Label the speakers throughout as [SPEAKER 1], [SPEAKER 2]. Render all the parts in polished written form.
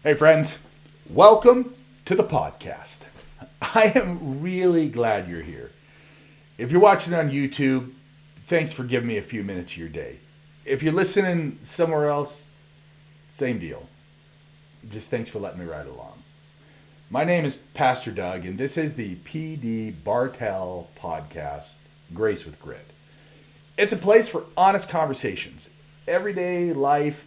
[SPEAKER 1] Hey friends, welcome to the podcast. I am really glad you're here. If you're watching on YouTube, thanks for giving me a few minutes of your day. If you're listening somewhere else, same deal. Just thanks for letting me ride along. My name is Pastor Doug, and this is the PD Bartell podcast, Grace with Grit. It's a place for honest conversations, everyday life,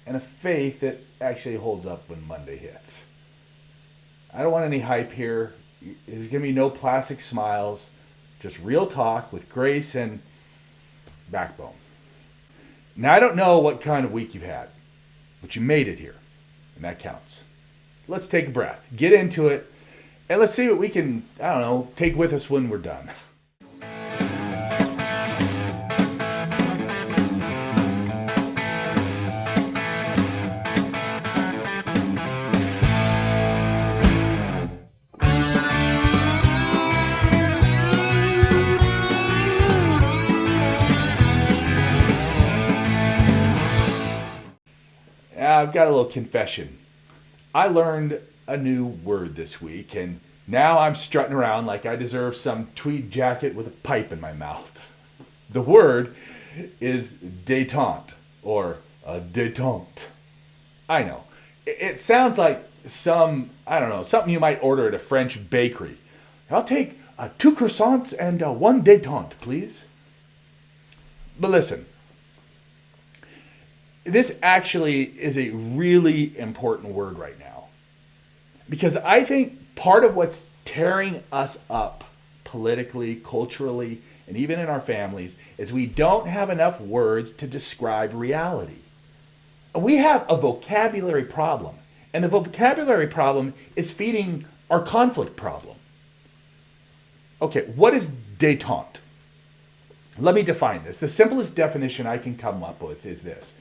[SPEAKER 1] and a faith that actually holds up when Monday hits. I don't want any hype here. There's going to be no plastic smiles, just real talk with grace and backbone. Now, I don't know what kind of week you've had, but you made it here, and that counts. Let's take a breath, get into it, and let's see what we can, take with us when we're done. I've got a little confession. I learned a new word this week, and now I'm strutting around like I deserve some tweed jacket with a pipe in my mouth. The word is day-TAHNT, or détente. I know. It sounds like something you might order at a French bakery. I'll take 2 croissants and 1 détente, please. But listen. This actually is a really important word right now, because I think part of what's tearing us up politically, culturally, and even in our families is we don't have enough words to describe reality. We have a vocabulary problem, and the vocabulary problem is feeding our conflict problem. Okay, what is détente? Let me define this. The simplest definition I can come up with is this.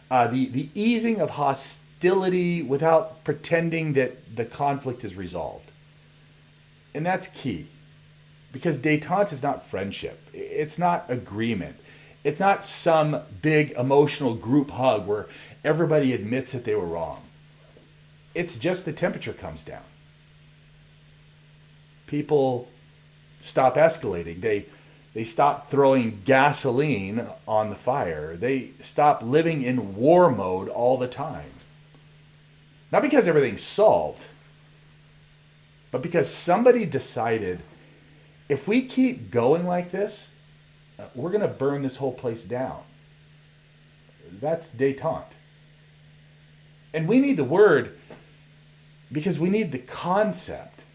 [SPEAKER 1] The easing of hostility without pretending that the conflict is resolved. And that's key. Because détente is not friendship. It's not agreement. It's not some big emotional group hug where everybody admits that they were wrong. It's just the temperature comes down. People stop escalating. They stop throwing gasoline on the fire. They stop living in war mode all the time. Not because everything's solved, but because somebody decided if we keep going like this, we're going to burn this whole place down. That's détente. And we need the word because we need the concept.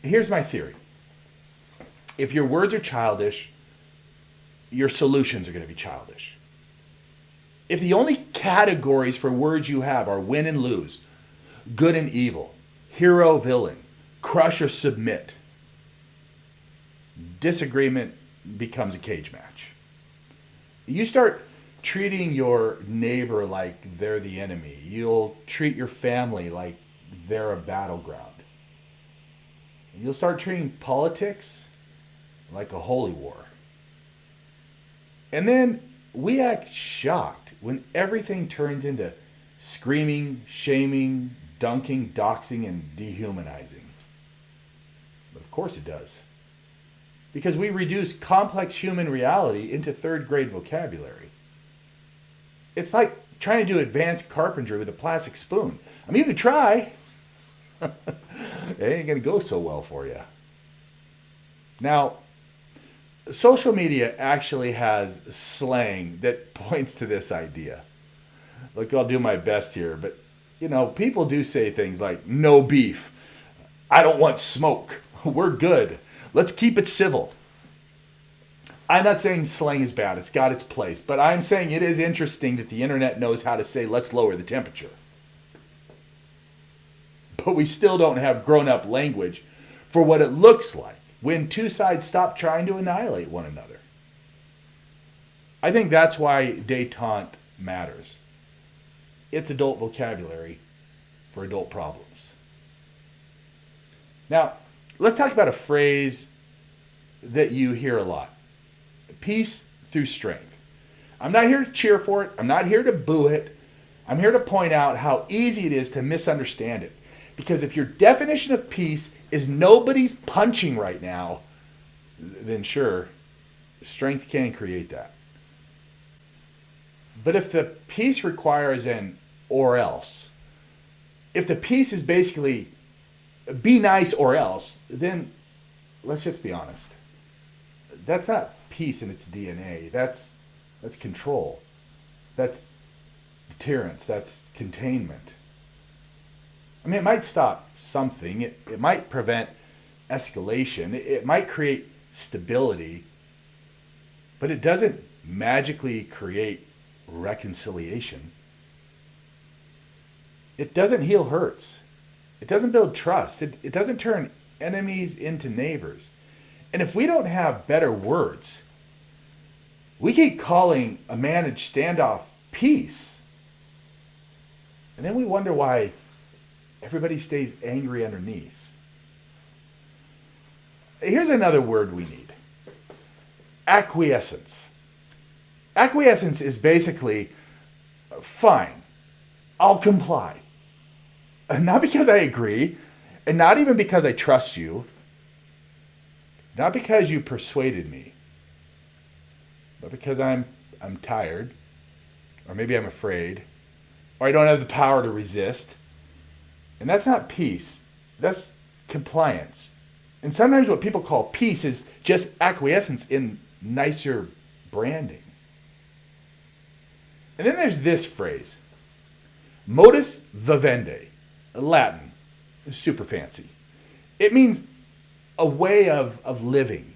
[SPEAKER 1] Here's my theory. If your words are childish, your solutions are going to be childish. If the only categories for words you have are win and lose, good and evil, hero, villain, crush or submit, disagreement becomes a cage match. You start treating your neighbor like they're the enemy. You'll treat your family like they're a battleground. You'll start treating politics like a holy war. And then we act shocked when everything turns into screaming, shaming, dunking, doxing, and dehumanizing. But of course it does. Because we reduce complex human reality into third-grade vocabulary. It's like trying to do advanced carpentry with a plastic spoon. I mean, you could try. It ain't going to go so well for you. Now, social media actually has slang that points to this idea. Look, I'll do my best here, but people do say things like no beef. I don't want smoke. We're good. Let's keep it civil. I'm not saying slang is bad. It's got its place, but I'm saying it is interesting that the internet knows how to say let's lower the temperature. But we still don't have grown-up language for what it looks like when two sides stop trying to annihilate one another. I think that's why détente matters. It's adult vocabulary for adult problems. Now, let's talk about a phrase that you hear a lot. Peace through strength. I'm not here to cheer for it. I'm not here to boo it. I'm here to point out how easy it is to misunderstand it. Because if your definition of peace is nobody's punching right now, then sure, strength can create that. But if the peace requires an or else, if the peace is basically be nice or else, then let's just be honest. That's not peace in its DNA. That's control. That's deterrence. That's containment. I mean, it might stop something. It might prevent escalation. It might create stability. But it doesn't magically create reconciliation. It doesn't heal hurts. It doesn't build trust. It doesn't turn enemies into neighbors. And if we don't have better words, we keep calling a managed standoff peace. And then we wonder why everybody stays angry underneath. Here's another word we need. Acquiescence. Acquiescence is basically, fine, I'll comply. Not because I agree, and not even because I trust you, not because you persuaded me, but because I'm tired, or maybe I'm afraid, or I don't have the power to resist. And that's not peace, that's compliance. And sometimes what people call peace is just acquiescence in nicer branding. And then there's this phrase, modus vivendi, Latin, super fancy. It means a way of living.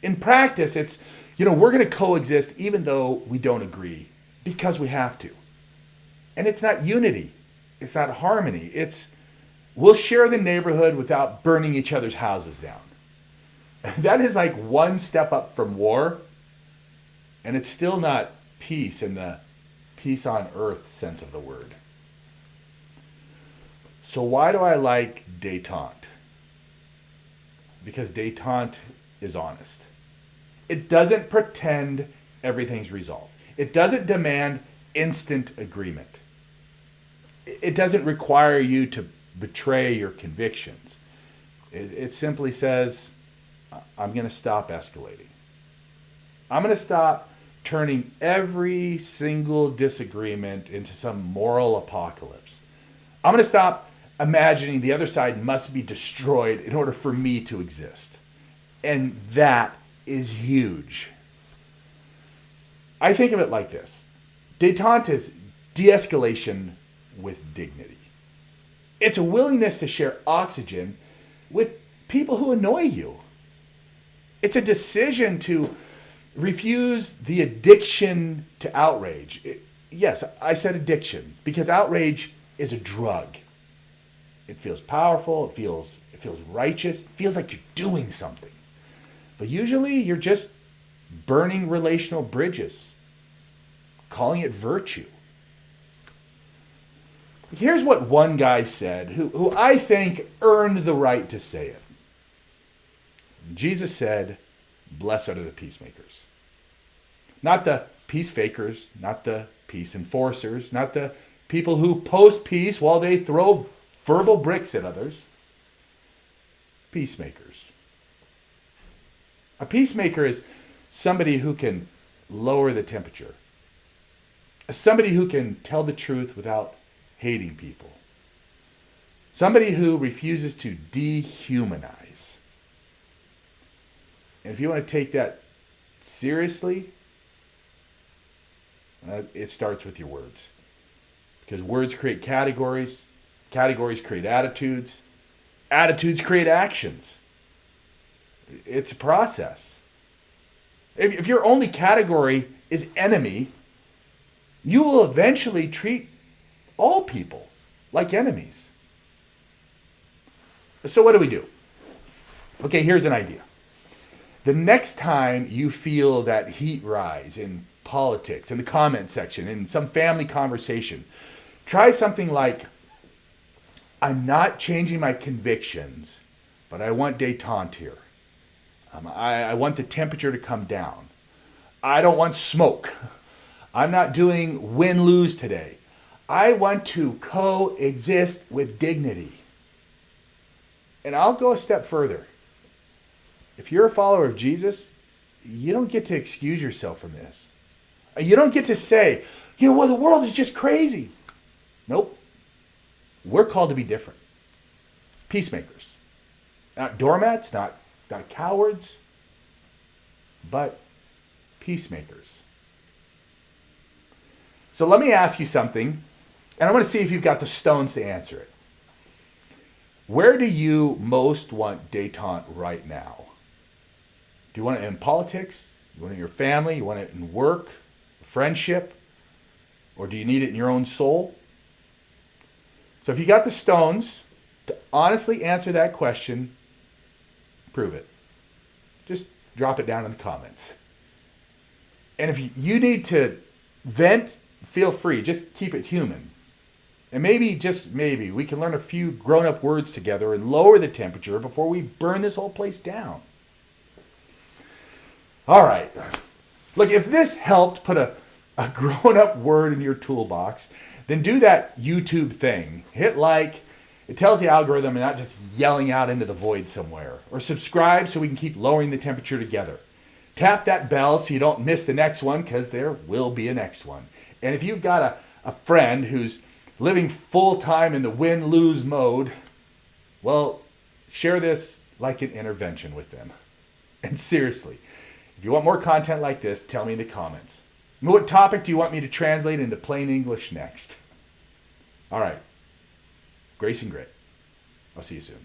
[SPEAKER 1] In practice, it's, we're going to coexist even though we don't agree, because we have to. And it's not unity. It's not harmony. It's, we'll share the neighborhood without burning each other's houses down. That is like one step up from war, and it's still not peace in the peace on earth sense of the word. So why do I like détente? Because détente is honest. It doesn't pretend everything's resolved. It doesn't demand instant agreement. It doesn't require you to betray your convictions. It simply says, I'm going to stop escalating. I'm going to stop turning every single disagreement into some moral apocalypse. I'm going to stop imagining the other side must be destroyed in order for me to exist. And that is huge. I think of it like this. Détente is de-escalation with dignity. It's a willingness to share oxygen with people who annoy you. It's a decision to refuse the addiction to outrage. Yes, I said addiction because outrage is a drug. It feels powerful, it feels righteous, it feels like you're doing something. But usually you're just burning relational bridges, calling it virtue. Here's what one guy said, who I think earned the right to say it. Jesus said, "Blessed are the peacemakers." Not the peace fakers, not the peace enforcers, not the people who post peace while they throw verbal bricks at others. Peacemakers. A peacemaker is somebody who can lower the temperature. Somebody who can tell the truth without hating people. Somebody who refuses to dehumanize. And if you want to take that seriously, it starts with your words. Because words create categories. Categories create attitudes. Attitudes create actions. It's a process. If your only category is enemy, you will eventually treat all people like enemies. So what do we do? Okay, here's an idea. The next time you feel that heat rise in politics, in the comment section, in some family conversation, try something like, I'm not changing my convictions, but I want détente here. I want the temperature to come down. I don't want smoke. I'm not doing win-lose today. I want to coexist with dignity. And I'll go a step further. If you're a follower of Jesus, you don't get to excuse yourself from this. You don't get to say, well, the world is just crazy. Nope. We're called to be different. Peacemakers. Not doormats, not cowards, but peacemakers. So let me ask you something, and I want to see if you've got the stones to answer it. Where do you most want détente right now? Do you want it in politics? You want it in your family? You want it in work, friendship? Or do you need it in your own soul? So if you got the stones to honestly answer that question, prove it. Just drop it down in the comments. And if you need to vent, feel free. Just keep it human. And maybe, just maybe, we can learn a few grown-up words together and lower the temperature before we burn this whole place down. All right. Look, if this helped put a grown-up word in your toolbox, then do that YouTube thing. Hit like. It tells the algorithm you're not just yelling out into the void somewhere. Or subscribe so we can keep lowering the temperature together. Tap that bell so you don't miss the next one, because there will be a next one. And if you've got a friend who's living full-time in the win-lose mode, well, share this like an intervention with them. And seriously, if you want more content like this, tell me in the comments. And what topic do you want me to translate into plain English next? All right. Grace and grit. I'll see you soon.